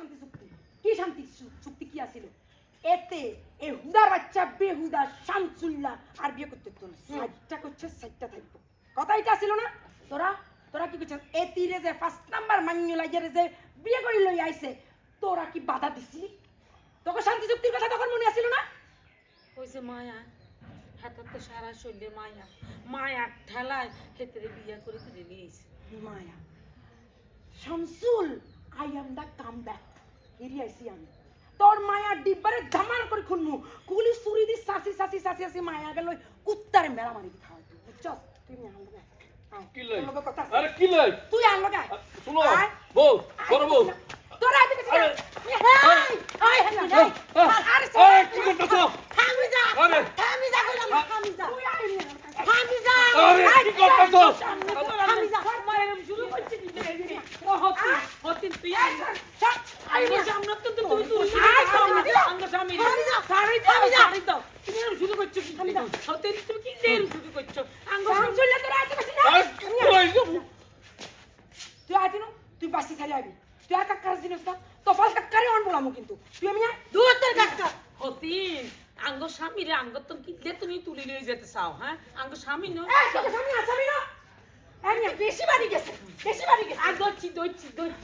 শান্তি চুক্তি কি শান্তি চুক্তি কি আছিল এতে এই হুদার বাচ্চা বেহুদা শামসুল্লাহ আর বিয়ে করতে তো না সাইডটা করছে সাইডটা থাকবো কথা এটা ছিল না তোরা তোরা কি করছিস এতিরে যে ফার্স্ট নাম্বার মান্য লাগিয়ে যে বিয়ে করে লই আইছে তোরা কি বাধা দিছিলি তোকে শান্তি চুক্তির কথা তখন মনে আসিল না ওই যে মায়া হাতার তো সারা শরীরে মায়া মায়া ঠেলায় হেতেরে বিয়া করে তুলে নিয়েছে Maya Shamsul I am the come back এরি আইসি আমি তোর মায়া ডিব্বারে ধামার করে খুনমু কুলি সুরি দি সাসি সাসি সাসি সাসি মায়া গেল কুত্তারে মেলা মারি খাওয়া তুই বুঝছস তুই না আনলো কি লই কথা আরে কি লই তুই আনলো গায় শুনো বউ বড় বউ তোরা আইতে গেছিস আয় হ্যাঁ আরে কি করতেছ থামি যা আরে থামি যা কইলাম থামি যা তুই আয় থামি যা আরে কি করতেছ থামি যা মায়ের শুরু করছে কি ও হতি তুই আইবো সামনে তো তুই তুই আঙ্গ স্বামী সারি দাও তুমি শুরু করছো কি হতি তুমি কি দের শুরু করছো আঙ্গ শামসুল্লাহ তোরা আইতে গেছিস না তুই আইতি না তুই বাসি খালি আইবি তুই আর কাকার জিনিস না তো ফাল কাকারে অন বলামু কিন্তু তুই আমি না দুয়াতের কাকা হতি আঙ্গ স্বামী রে আঙ্গ তো কি তুমি তুলি লই যেতে চাও হ্যাঁ আঙ্গ স্বামী ন এই তোকে সামনে আসাবি না এই বেশি বাড়ি গেছে আর দচ্ছি